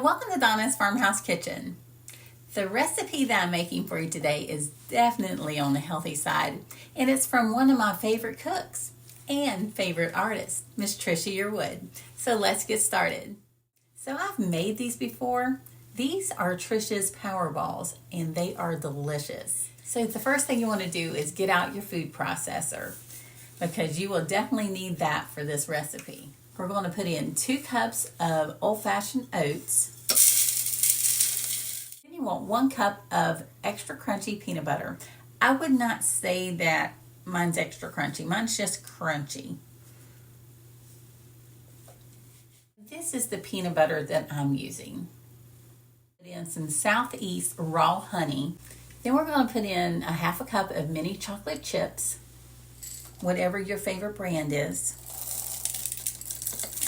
Welcome to Donna's Farmhouse Kitchen. The recipe that I'm making for you today is definitely on the healthy side, and it's from one of my favorite cooks and favorite artists, Miss Trisha Yearwood. So let's get started. So I've made these before. These are Trisha's Power Balls, and they are delicious. So the first thing you want to do is get out your food processor, because you will definitely need that for this recipe. We're going to put in 2 cups of old-fashioned oats. Then you want 1 cup of extra crunchy peanut butter. I would not say that mine's extra crunchy. Mine's just crunchy. This is the peanut butter that I'm using. Put in some Southeast raw honey. Then we're going to put in a 1/2 cup of mini chocolate chips, whatever your favorite brand is.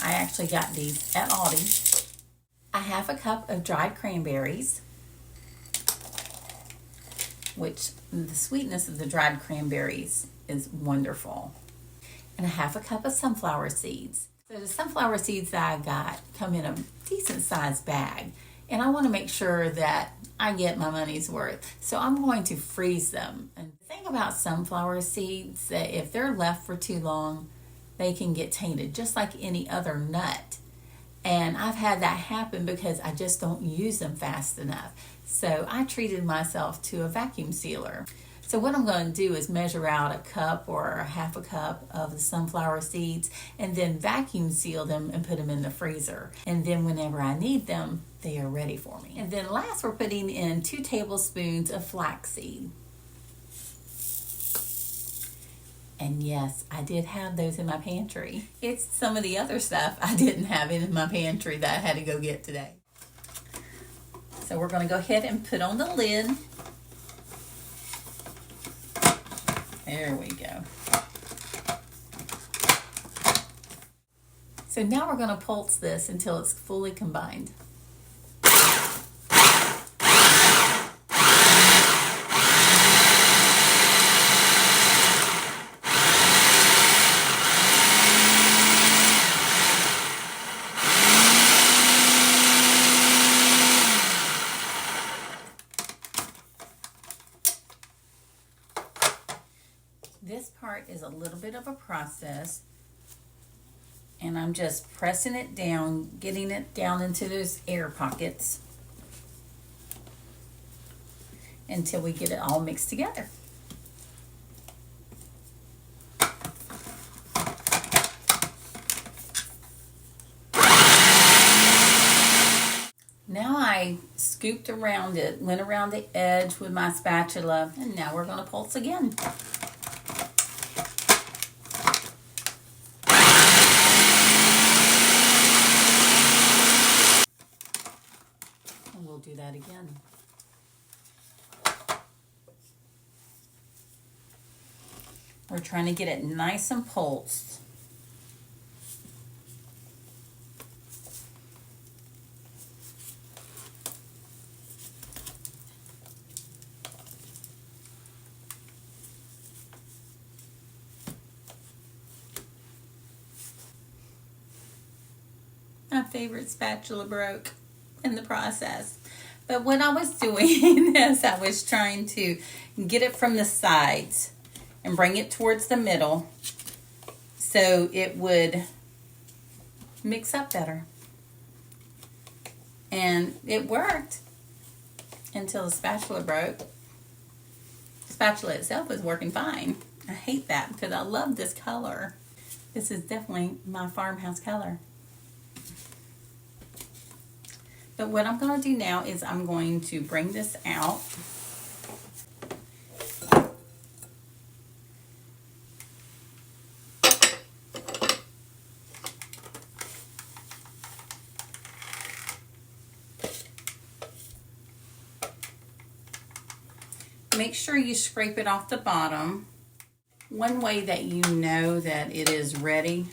I actually got these at Aldi. A 1/2 cup of dried cranberries, which the sweetness of the dried cranberries is wonderful. And a 1/2 cup of sunflower seeds. So the sunflower seeds that I got come in a decent sized bag, and I want to make sure that I get my money's worth. So I'm going to freeze them. And the thing about sunflower seeds, that if they're left for too long, they can get tainted, just like any other nut. And I've had that happen because I just don't use them fast enough. So I treated myself to a vacuum sealer. So what I'm going to do is measure out a cup or a 1/2 cup of the sunflower seeds, and then vacuum seal them and put them in the freezer. And then whenever I need them, they are ready for me. And then last, we're putting in 2 tablespoons of flaxseed. And yes, I did have those in my pantry. It's some of the other stuff I didn't have in my pantry that I had to go get today. So we're going to go ahead and put on the lid. There we go. So now we're going to pulse this until it's fully combined. This part is a little bit of a process, and I'm just pressing it down, getting it down into those air pockets until we get it all mixed together. Now I scooped around it, went around the edge with my spatula, and now we're going to pulse again. We'll do that again. We're trying to get it nice and pulsed. My favorite spatula broke in the process. But what I was doing is I was trying to get it from the sides and bring it towards the middle so it would mix up better. And it worked until the spatula broke. The spatula itself was working fine. I hate that because I love this color. This is definitely my farmhouse color. But what I'm going to do now is I'm going to bring this out. Make sure you scrape it off the bottom. One way that you know that it is ready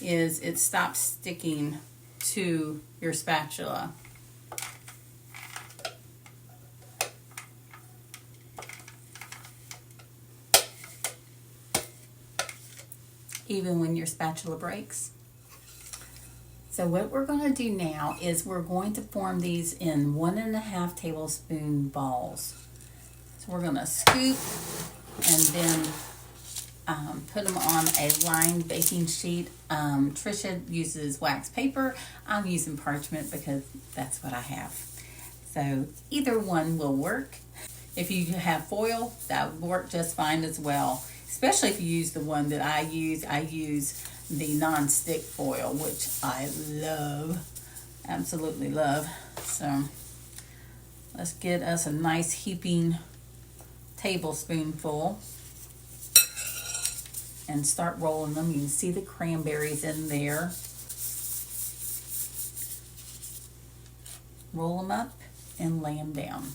is it stops sticking to your spatula. even when your spatula breaks. So what we're going to do now is we're going to form these in 1.5 tablespoon balls. So we're going to scoop and then put them on a lined baking sheet. Trisha uses wax paper. I'm using parchment because that's what I have. So either one will work. If you have foil, that would work just fine as well. Especially if you use the one that I use. I use the non-stick foil, which I love, absolutely love. So let's get us a nice heaping tablespoonful and start rolling them. You can see the cranberries in there. Roll them up and lay them down.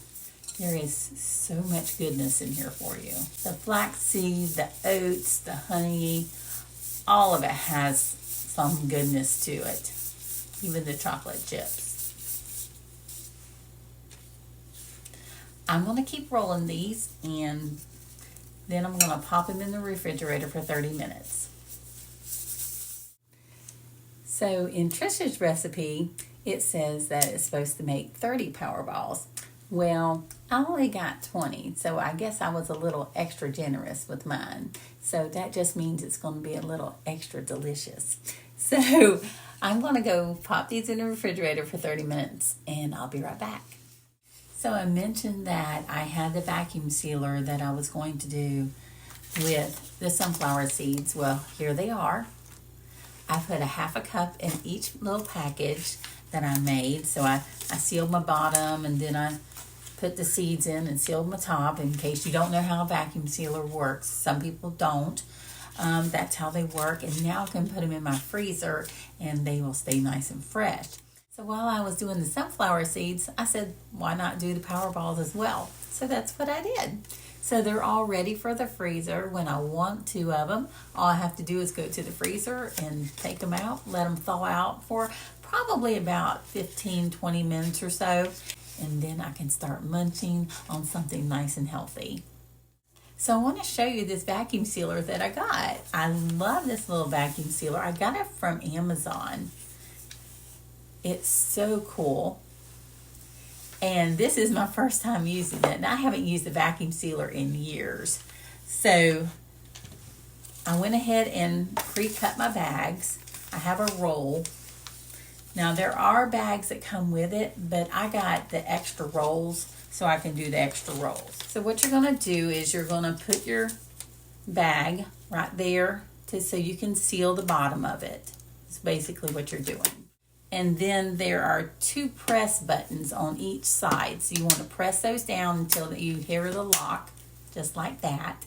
There is so much goodness in here for you. The flaxseed, the oats, the honey, all of it has some goodness to it. Even the chocolate chips. I'm going to keep rolling these, and then I'm going to pop them in the refrigerator for 30 minutes. So in Trisha's recipe, it says that it's supposed to make 30 power balls. Well, I only got 20, so I guess I was a little extra generous with mine. So that just means it's going to be a little extra delicious. So I'm going to go pop these in the refrigerator for 30 minutes, and I'll be right back. So I mentioned that I had the vacuum sealer that I was going to do with the sunflower seeds. Well, here they are. I put 1/2 cup in each little package that I made. So I sealed my bottom, and then I put the seeds in and sealed my top in case you don't know how a vacuum sealer works. Some people don't. That's how they work. And now I can put them in my freezer and they will stay nice and fresh. So while I was doing the sunflower seeds, I said, why not do the power balls as well? So that's what I did. So they're all ready for the freezer. When I want 2 of them, all I have to do is go to the freezer and take them out, let them thaw out for probably about 15-20 minutes or so. And then I can start munching on something nice and healthy. So I want to show you this vacuum sealer that I got. I love this little vacuum sealer. I got it from Amazon. It's so cool. And this is my first time using it. And I haven't used a vacuum sealer in years. So I went ahead and pre-cut my bags. I have a roll. Now there are bags that come with it, but I got the extra rolls so I can do the extra rolls. So what you're going to do is you're going to put your bag right there so you can seal the bottom of it. It's basically what you're doing. And then there are 2 press buttons on each side. So you want to press those down until you hear the lock, just like that.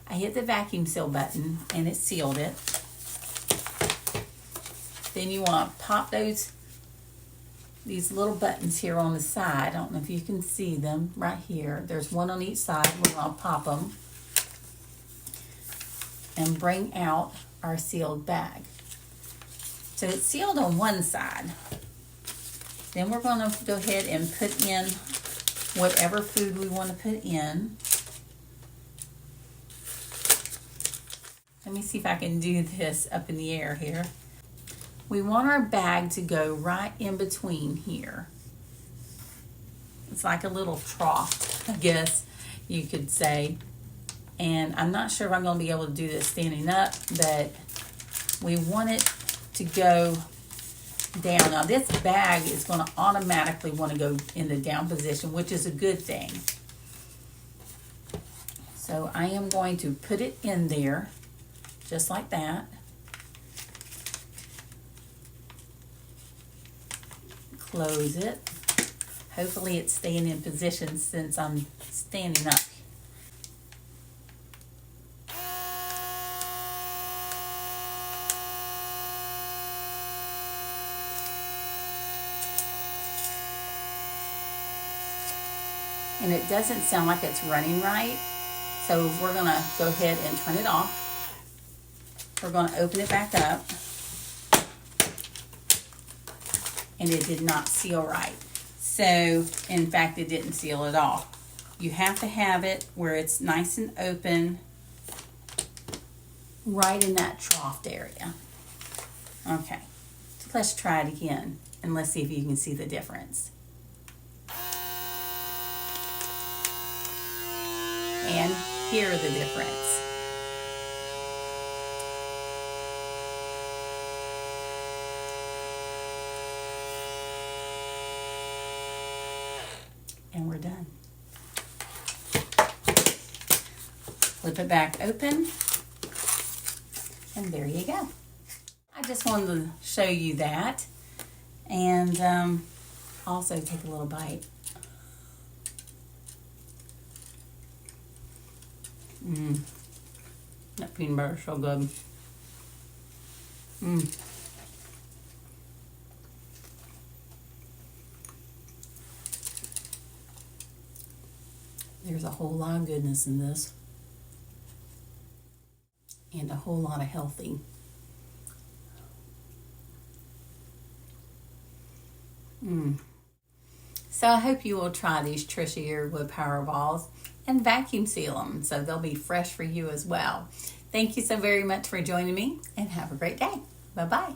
I hit the vacuum seal button and it sealed it. Then you want to pop these little buttons here on the side. I don't know if you can see them right here. There's one on each side. We're going to pop them and bring out our sealed bag. So it's sealed on one side. Then we're going to go ahead and put in whatever food we want to put in. Let me see if I can do this up in the air here. We want our bag to go right in between here. It's like a little trough, I guess you could say. And I'm not sure if I'm going to be able to do this standing up, but we want it to go down. Now this bag is going to automatically want to go in the down position, which is a good thing. So I am going to put it in there just like that. Close it. Hopefully it's staying in position since I'm standing up. And it doesn't sound like it's running right, so we're going to go ahead and turn it off. We're going to open it back up. and it did not seal right. So, in fact, it didn't seal at all. You have to have it where it's nice and open, right in that trough area. Okay, so let's try it again, and let's see if you can see the difference. And hear the difference. And we're done. Flip it back open, and there you go. I just wanted to show you that, and also take a little bite. That peanut butter is so good. There's a whole lot of goodness in this, and a whole lot of healthy. So I hope you will try these Trisha Yearwood Power Balls and vacuum seal them so they'll be fresh for you as well. Thank you so very much for joining me, and have a great day. Bye-bye.